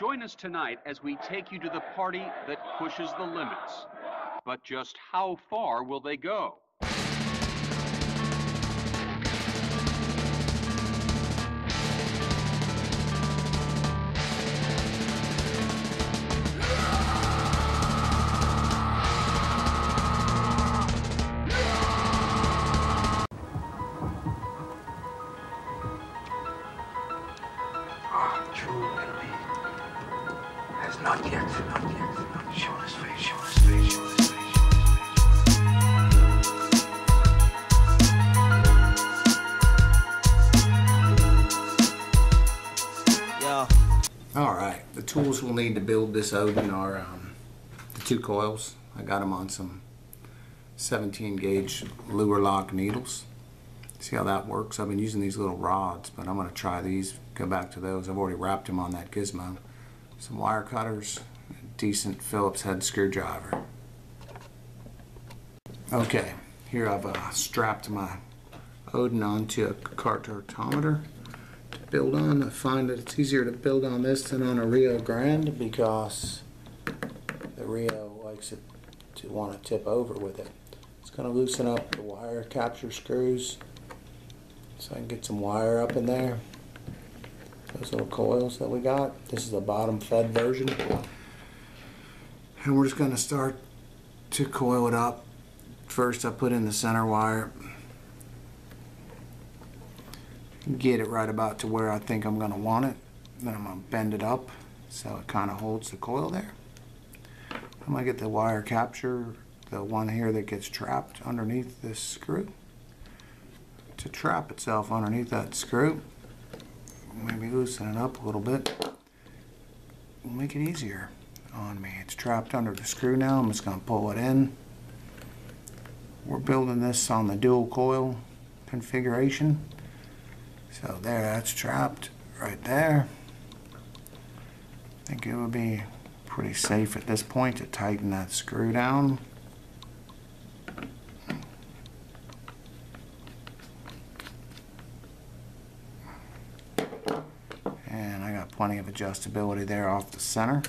Join us tonight as we take you to the party that pushes the limits. But just how far will they go? Not yet, not yet. Show his face, show his face, show his face, show his face. Yeah. Alright, the tools we'll need to build this Odin are the 2 coils. I got them on some 17 gauge lure lock needles. See how that works? I've been using these little rods, but I'm going to try these, go back to those. I've already wrapped them on that gizmo. Some wire cutters, a decent Phillips head screwdriver. Okay, here I've strapped my Odin onto a atomizer to build on. I find that it's easier to build on this than on a Rio Grande because the Rio likes it to want to tip over with it. It's going to loosen up the wire capture screws so I can get some wire up in there. Those little coils that we got. This is the bottom fed version. And we're just going to start to coil it up. First I put in the center wire. Get it right about to where I think I'm going to want it. Then I'm going to bend it up so it kind of holds the coil there. I'm going to get the wire capture, the one here that gets trapped underneath this screw, to trap itself underneath that screw. Maybe loosen it up a little bit. We'll make it easier on me. It's trapped under the screw now. I'm just going to pull it in. We're building this on the dual coil configuration. So there, that's trapped right there. I think it would be pretty safe at this point to tighten that screw down. Plenty of adjustability there off the center.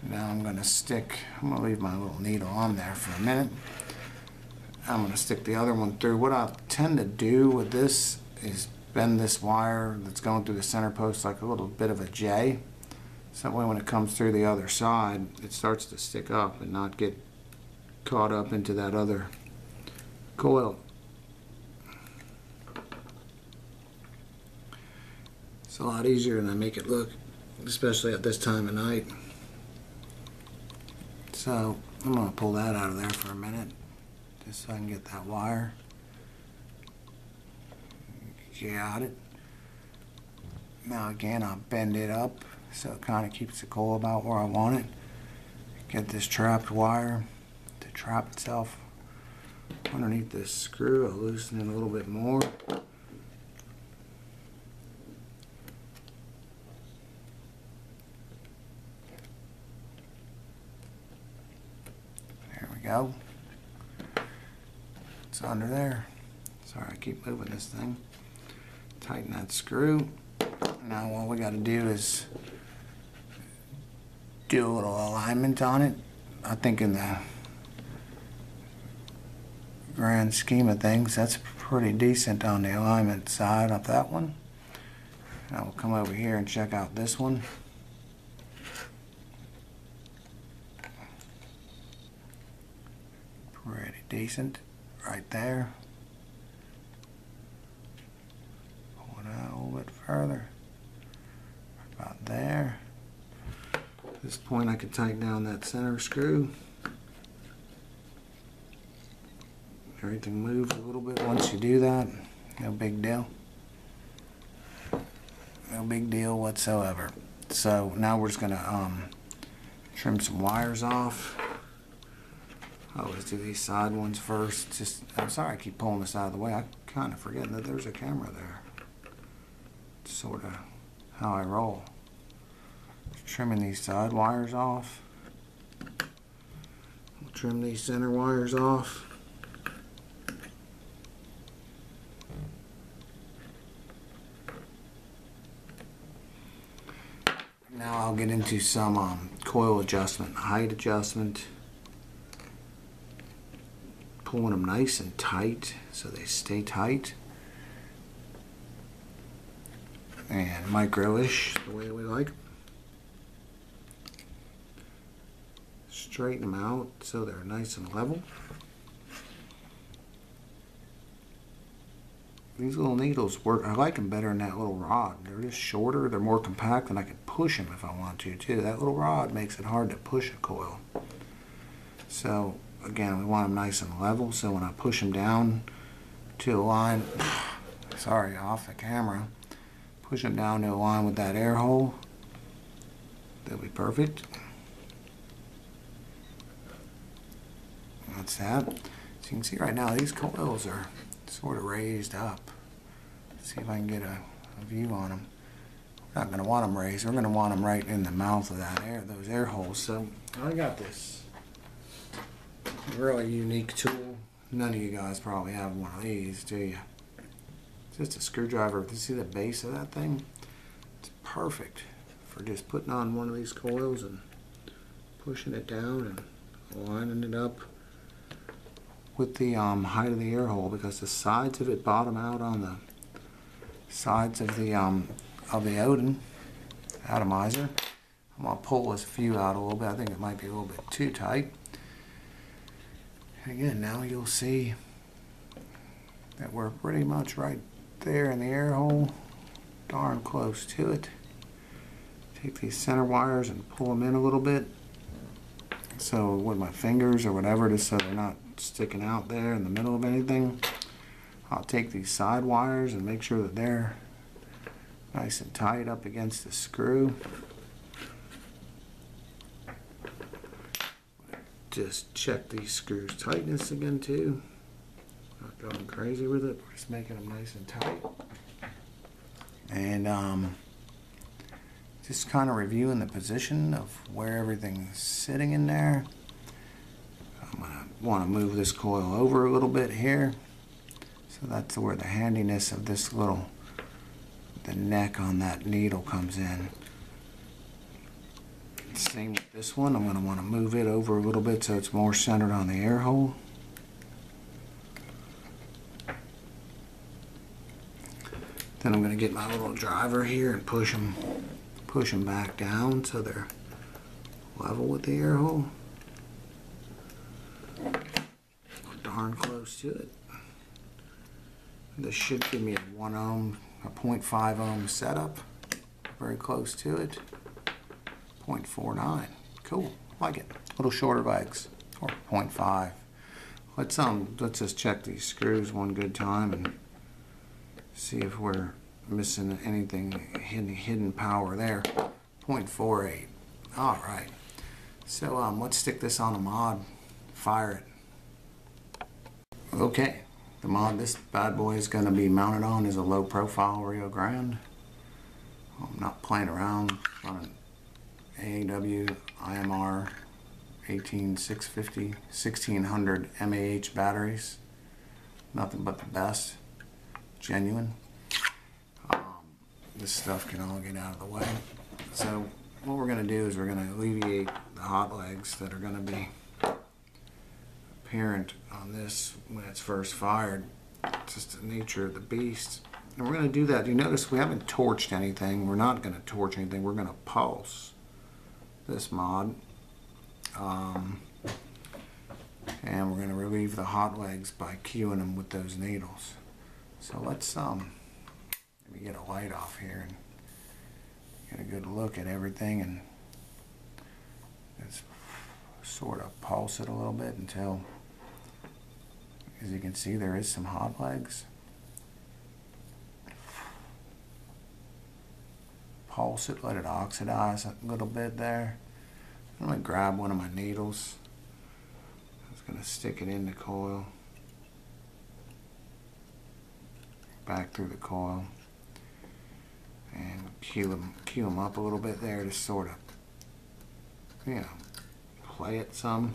Now I'm going to leave my little needle on there for a minute. I'm going to stick the other one through. What I tend to do with this is bend this wire that's going through the center post like a little bit of a J. So that way when it comes through the other side, it starts to stick up and not get caught up into that other coil. It's a lot easier than I make it look, especially at this time of night. So I'm going to pull that out of there for a minute, just so I can get that wire. Got it. Now again, I'll bend it up so it kind of keeps the coil about where I want it. Get this trapped wire to trap itself underneath this screw. I'll loosen it a little bit more. Go. It's under there. Sorry, I keep moving this thing. Tighten that screw. Now all we got to do is do a little alignment on it. I think in the grand scheme of things, that's pretty decent on the alignment side of that one. Now we'll come over here and check out this one. Pretty decent right there. Pull it out a little bit further. About there. At this point I could tighten down that center screw. Everything moves a little bit once you do that. No big deal. No big deal whatsoever. So now we're just gonna trim some wires off. I always do these side ones first. I'm sorry I keep pulling this out of the way. I kind of forgetting that there's a camera there. It's sort of how I roll. Just trimming these side wires off. We'll trim these center wires off. Now I'll get into some coil adjustment, height adjustment. Pulling them nice and tight so they stay tight. And micro-ish, the way we like them. Straighten them out so they're nice and level. These little needles work. I like them better than that little rod. They're just shorter, they're more compact, and I can push them if I want to too. That little rod makes it hard to push a coil. So again, we want them nice and level, so when I push them down to a line, sorry, off the camera, push them down to a line with that air hole, they'll be perfect. That's that. So you can see right now these coils are sort of raised up. Let's see if I can get a view on them. We're not going to want them raised. We're going to want them right in the mouth of that air, those air holes. So I got this really unique tool. None of you guys probably have one of these, do you? It's just a screwdriver. You see the base of that thing? It's perfect for just putting on one of these coils and pushing it down and lining it up with the height of the air hole, because the sides of it bottom out on the sides of the Odin Atomizer. I'm going to pull this few out a little bit. I think it might be a little bit too tight. And again, now you'll see that we're pretty much right there in the air hole, darn close to it. Take these center wires and pull them in a little bit, so with my fingers or whatever, just so they're not sticking out there in the middle of anything. I'll take these side wires and make sure that they're nice and tight up against the screw. Just check these screws tightness again too. Not going crazy with it, we're just making them nice and tight. And just kind of reviewing the position of where everything's sitting in there. I'm going to want to move this coil over a little bit here. So that's where the handiness of this little, the neck on that needle comes in. Same with this one. I'm going to want to move it over a little bit so it's more centered on the air hole. Then I'm going to get my little driver here and push them back down so they're level with the air hole. Darn close to it. This should give me a 1 ohm, a 0.5 ohm setup. Very close to it. 0.49. Cool. Like it. A little shorter legs. Or 0.5. Let's just check these screws one good time and see if we're missing anything, hidden power there. 0.48. Alright. So let's stick this on a mod. Fire it. Okay, the mod this bad boy is going to be mounted on is a low profile Rio Grande. I'm not playing around. Running AAW IMR 18650 1600 mAh batteries. Nothing but the best. Genuine. This stuff can all get out of the way. So what we're going to do is we're going to alleviate the hot legs that are going to be apparent on this when it's first fired. It's just the nature of the beast. And we're going to do that. You notice we haven't torched anything. We're not going to torch anything. We're going to pulse this mod. And we're going to relieve the hot legs by cueing them with those needles. So let's let me get a light off here and get a good look at everything, and just sort of pulse it a little bit until, as you can see, there is some hot legs. Pulse it, let it oxidize a little bit there. I'm going to grab one of my needles. I was going to stick it in the coil, back through the coil, and cue them up a little bit there to sort of, you know, play it some.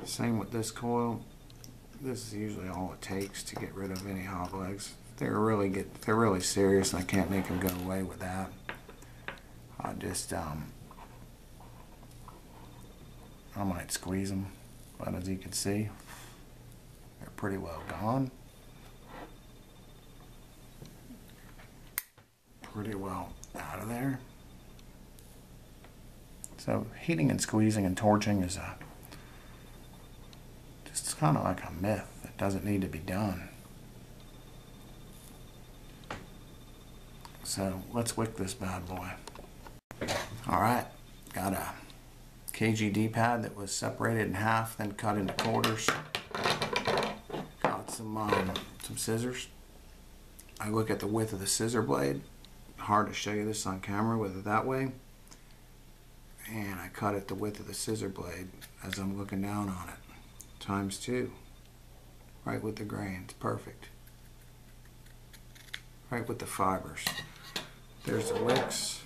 Same with this coil. This is usually all it takes to get rid of any hot legs. If they're really serious and I can't make them go away with that, I might squeeze them, but as you can see, they're pretty well gone. Pretty well out of there. So heating and squeezing and torching is just kind of like a myth. It doesn't need to be done. So let's wick this bad boy. Alright, got a KGD pad that was separated in half, then cut into quarters. Got some scissors. I look at the width of the scissor blade. Hard to show you this on camera with it that way. And I cut it the width of the scissor blade as I'm looking down on it. ×2. Right with the grain. It's perfect. Right with the fibers. There's the wicks.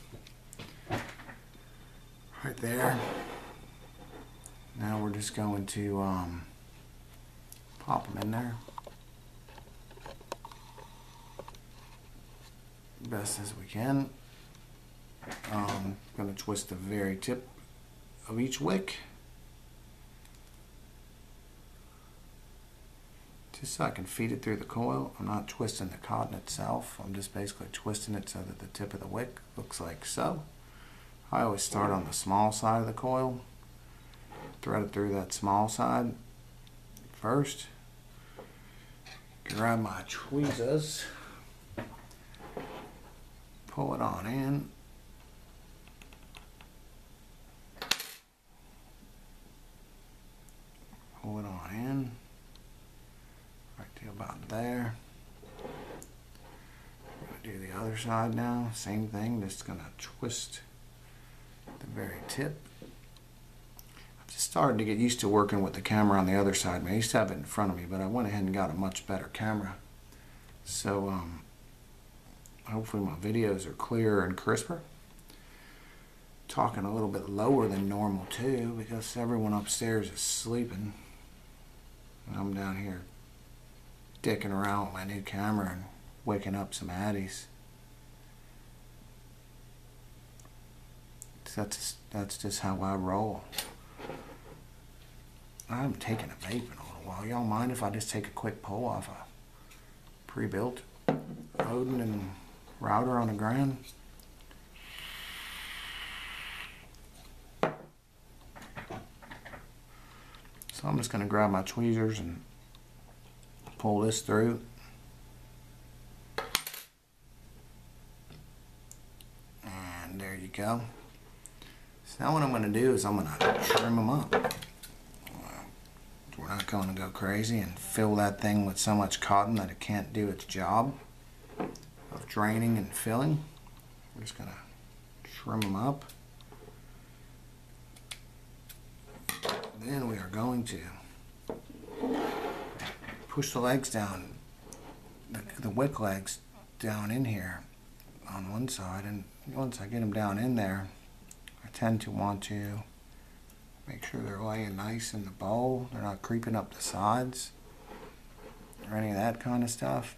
Right there. Now we're just going to pop them in there. Best as we can. I'm going to twist the very tip of each wick. Just so I can feed it through the coil. I'm not twisting the cotton itself. I'm just basically twisting it so that the tip of the wick looks like so. I always start on the small side of the coil. Thread it through that small side first. Grab my tweezers. Pull it on in. Pull it on in. Right to about there. I'm going to do the other side now. Same thing, just going to twist the very tip. I've just started to get used to working with the camera on the other side. I used to have it in front of me, but I went ahead and got a much better camera. So hopefully my videos are clearer and crisper. Talking a little bit lower than normal too, because everyone upstairs is sleeping. And I'm down here dicking around with my new camera and waking up some addies. That's just how I roll. I haven't taken a vape in a little while. Y'all mind if I just take a quick pull off a pre-built Odin and router on the ground? So I'm just going to grab my tweezers and pull this through. And there you go. So now what I'm going to do is I'm going to trim them up. We're not going to go crazy and fill that thing with so much cotton that it can't do its job of draining and filling. We're just going to trim them up. Then we are going to push the legs down, the wick legs down in here on one side, and once I get them down in there, I tend to want to make sure they're laying nice in the bowl. They're not creeping up the sides or any of that kind of stuff.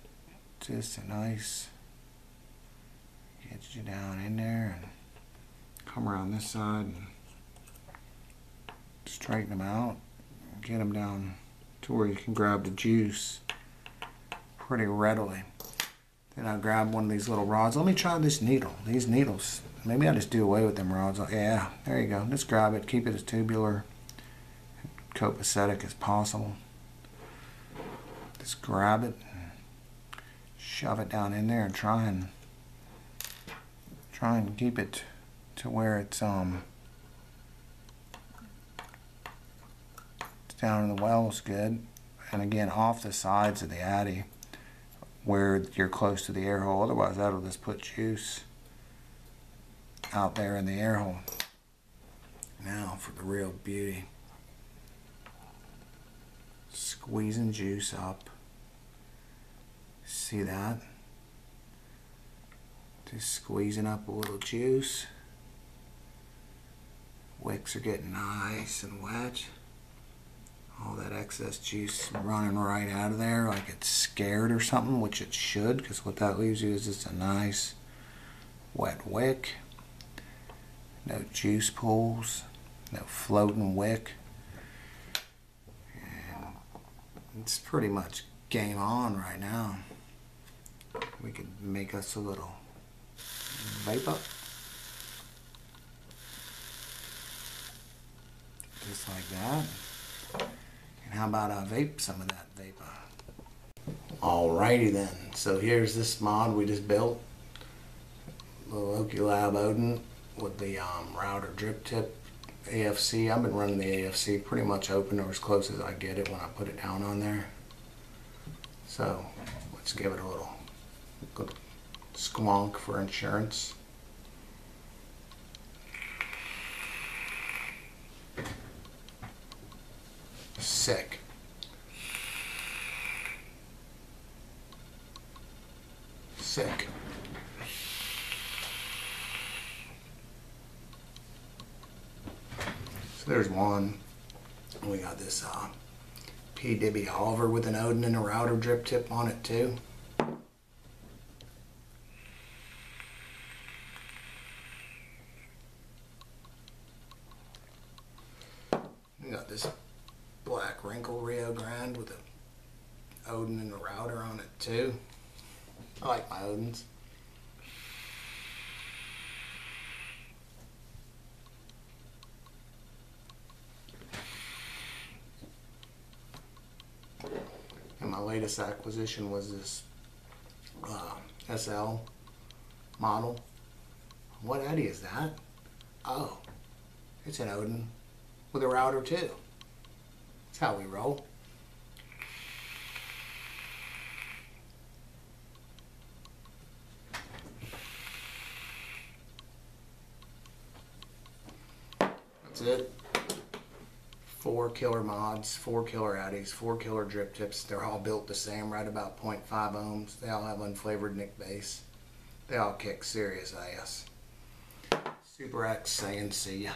Just a nice, get you down in there and come around this side and straighten them out. Get them down to where you can grab the juice pretty readily. Then I'll grab one of these little rods. Let me try this needle. These needles, maybe I just do away with them rods. Yeah, there you go. Just grab it. Keep it as tubular, copacetic as possible. Just grab it, and shove it down in there, and try and keep it to where it's down in the wells good, and again off the sides of the addy where you're close to the air hole. Otherwise that'll just put juice out there in the air hole. Now for the real beauty. Squeezing juice up. See that? Just squeezing up a little juice. Wicks are getting nice and wet. All that excess juice running right out of there like it's scared or something, which it should, because what that leaves you is just a nice wet wick. no juice pulls, no floating wick. And it's pretty much game on right now. We could make us a little vapor. Just like that. And how about I vape some of that vapor? Alrighty then, so here's this mod we just built. The LIABLE Odin with the router drip tip AFC. I've been running the AFC pretty much open or as close as I get it when I put it down on there. So let's give it a little good squonk for insurance. Sick. Sick. So there's one. We got this PW Oliver with an Odin and a router drip tip on it too. We got this black wrinkle Rio Grande with a Odin and a router on it too. I like my Odins. And my latest acquisition was this SL model. What Eddie is that? Oh, it's an Odin with a router too. That's how we roll. That's it. 4 killer mods, 4 killer addies, 4 killer drip tips. They're all built the same, right about 0.5 ohms. They all have unflavored nick bass. They all kick serious ass. Super X saying see ya.